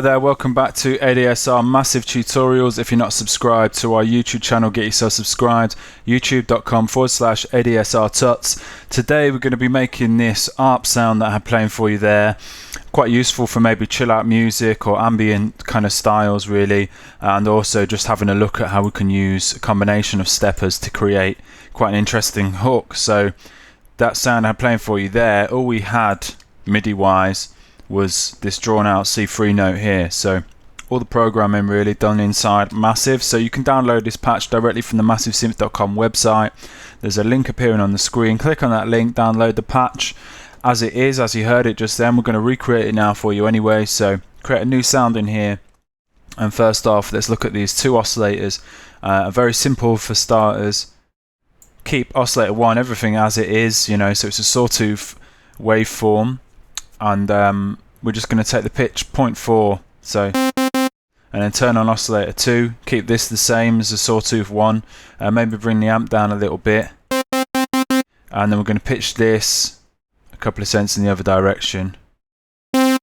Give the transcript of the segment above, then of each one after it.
Hi there, welcome back to ADSR Massive Tutorials. If you're not subscribed to our YouTube channel, get yourself subscribed. youtube.com/ADSR Tuts. Today we're going to be making this ARP sound that I had playing for you there. Quite useful for maybe chill out music or ambient kind of styles really, and also just having a look at how we can use a combination of steppers to create quite an interesting hook. So that sound I had playing for you there, all we had MIDI wise was this drawn out C3 note here. So all the programming really done inside Massive. So you can download this patch directly from the massivesynth.com website. There's a link appearing on the screen. Click on that link, download the patch as it is, as you heard it just then. We're going to recreate it now for you anyway. So create a new sound in here. And first off, let's look at these two oscillators. Very simple for starters. Keep oscillator 1, everything as it is, you know, so it's a sawtooth waveform. And we're just going to take the pitch 0.4, so, and then turn on oscillator 2. Keep this the same as the sawtooth 1. Maybe bring the amp down a little bit, and then we're going to pitch this a couple of cents in the other direction, just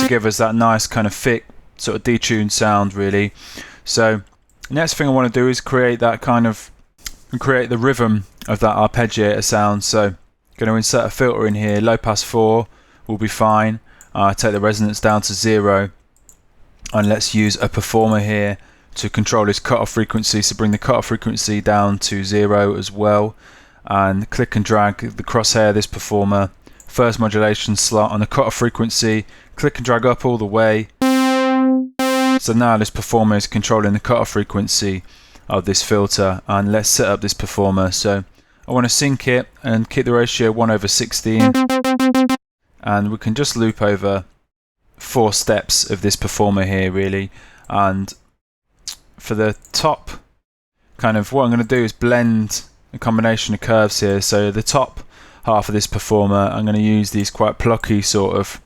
to give us that nice kind of thick sort of detune sound really. So next thing I want to do is create that kind of create the rhythm of that arpeggiator sound. So going to insert a filter in here. Low pass 4 will be fine. Take the resonance down to 0, and let's use a performer here to control this cutoff frequency. So bring the cutoff frequency down to 0 as well, and click and drag the crosshair, this performer, first modulation slot on the cutoff frequency, click and drag up all the way. So now this performer is controlling the cutoff frequency of this filter, and let's set up this performer. So I want to sync it and keep the ratio 1/16, and we can just loop over 4 steps of this performer here really. And for the top, kind of what I'm going to do is blend a combination of curves here. So the top half of this performer, I'm going to use these quite plucky sort of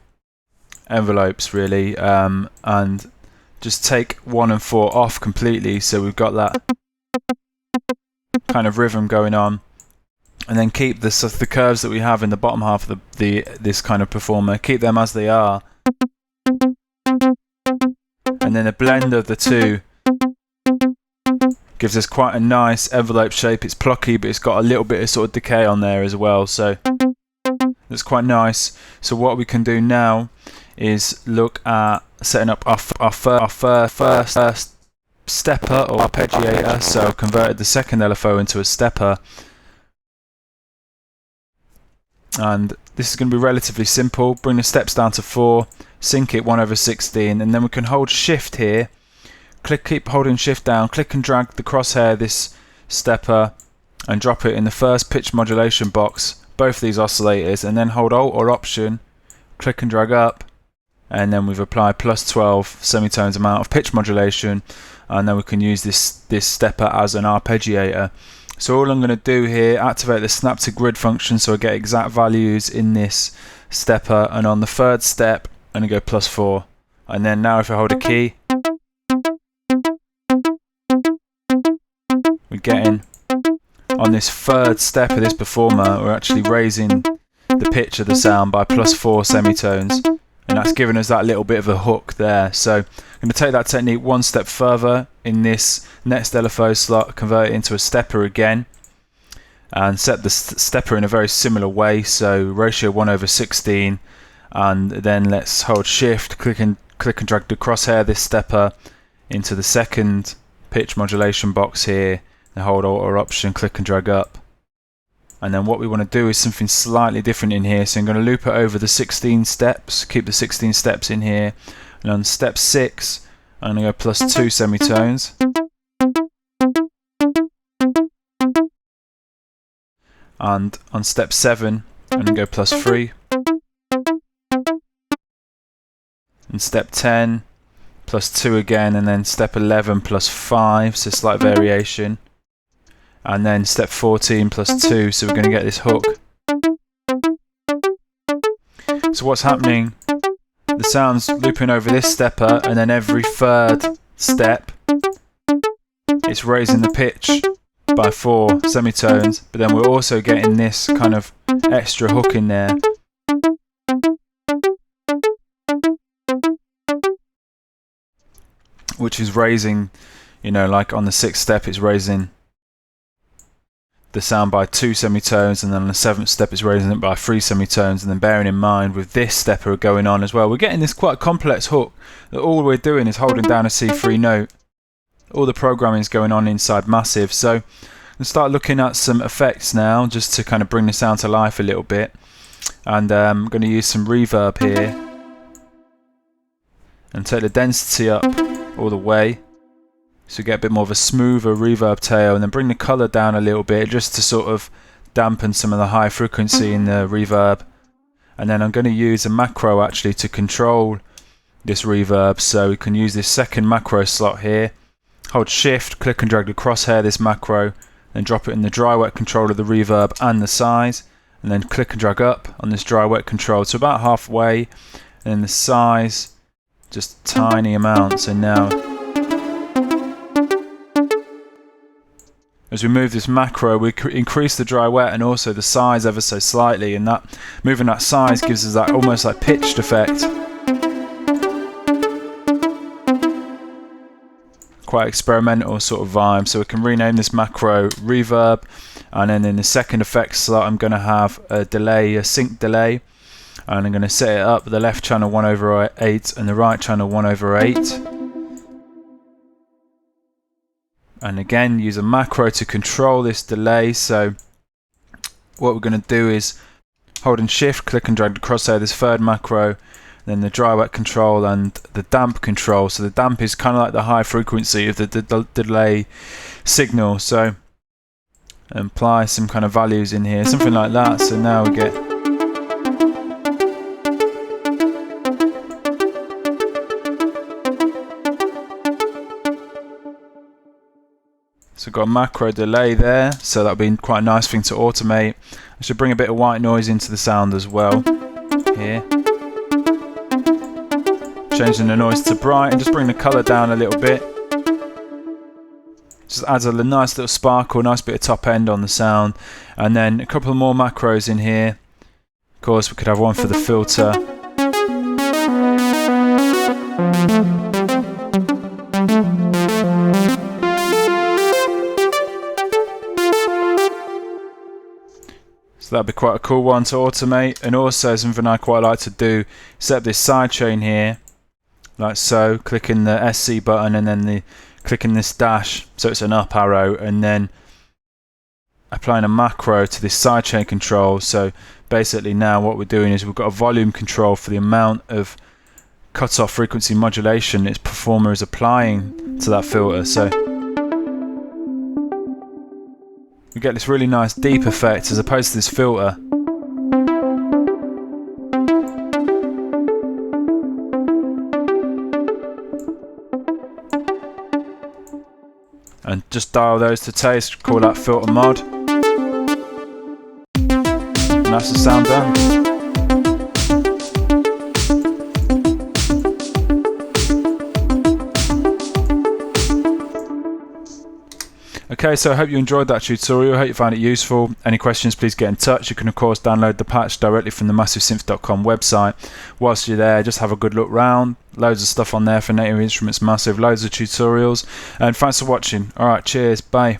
envelopes really, and just take 1 and 4 off completely, so we've got that kind of rhythm going on. And then keep the curves that we have in the bottom half of this kind of performer, keep them as they are. And then a blend of the two gives us quite a nice envelope shape. It's plucky, but it's got a little bit of sort of decay on there as well. So that's quite nice. So what we can do now is look at setting up our first stepper or arpeggiator. So I've converted the second LFO into a stepper. And this is going to be relatively simple. Bring the steps down to 4, sync it 1/16, and then we can hold shift here. Keep holding shift down, click and drag the crosshair, this stepper, and drop it in the first pitch modulation box, both these oscillators, and then hold Alt or Option, click and drag up, and then we've applied +12 semitones amount of pitch modulation, and then we can use this stepper as an arpeggiator. So all I'm going to do here, activate the snap to grid function so I get exact values in this stepper, and on the third step I'm going to go +4, and then now if I hold a key, we're getting on this third step of this performer, we're actually raising the pitch of the sound by +4 semitones, and that's giving us that little bit of a hook there. So I'm going to take that technique one step further in this next LFO slot, convert it into a stepper again, and set the stepper in a very similar way. So ratio 1/16, and then let's hold shift, click and drag the crosshair, this stepper, into the second pitch modulation box here, and hold Alt or Option, click and drag up. And then what we want to do is something slightly different in here. So I'm going to loop it over the 16 steps, keep the 16 steps in here, and on step 6 I'm going to go +2 semitones. And on step 7 I'm going to go +3. And step 10 +2 again, and then step 11 +5, so slight variation. And then step 14 +2, so we're going to get this hook. So what's happening, the sound's looping over this stepper, and then every third step it's raising the pitch by 4 semitones, but then we're also getting this kind of extra hook in there. which is raising, like on the 6th step it's raising the sound by 2 semitones, and then on the 7th step it's raising it by 3 semitones, and then bearing in mind with this stepper going on as well, we're getting this quite complex hook that all we're doing is holding down a C3 note. All the programming is going on inside Massive. So let's start looking at some effects now, just to kind of bring the sound to life a little bit. And I'm going to use some reverb here and take the density up all the way, so you get a bit more of a smoother reverb tail, and then bring the colour down a little bit just to sort of dampen some of the high frequency in the reverb. And then I'm going to use a macro actually to control this reverb, so we can use this second macro slot here. Hold shift, click and drag the crosshair this macro, then drop it in the dry wet control of the reverb and the size, and then click and drag up on this dry wet control to about halfway, and then the size just tiny amounts. And now as we move this macro, we increase the dry wet and also the size ever so slightly, and that moving that size gives us that almost like pitched effect. Quite experimental sort of vibe. So we can rename this macro reverb, and then in the second effects slot I'm going to have a delay, a sync delay, and I'm going to set it up the left channel 1/8 and the right channel 1/8. And again, use a macro to control this delay. So what we're going to do is holding shift, click and drag the crosshair this third macro, then the dry wet control and the damp control. So the damp is kind of like the high frequency of the delay signal. So apply some kind of values in here, something like that. So now we get so we've got a macro delay there, so that'll be quite a nice thing to automate. I should bring a bit of white noise into the sound as well here. Changing the noise to bright and just bring the colour down a little bit. Just adds a nice little sparkle, nice bit of top end on the sound. And then a couple more macros in here. Of course, we could have one for the filter. So that'd be quite a cool one to automate. And also something I quite like to do, set up this sidechain here, like so, clicking the SC button and then clicking this dash, so it's an up arrow, and then applying a macro to this sidechain control. So basically now what we're doing is we've got a volume control for the amount of cutoff frequency modulation its performer is applying to that filter. So we get this really nice deep effect as opposed to this filter. And just dial those to taste, call that filter mod. And that's the sound done. Okay, so I hope you enjoyed that tutorial. I hope you found it useful. Any questions, please get in touch. You can of course download the patch directly from the MassiveSynth.com website. Whilst you're there, just have a good look round. Loads of stuff on there for Native Instruments Massive, loads of tutorials. And thanks for watching. Alright, cheers, bye.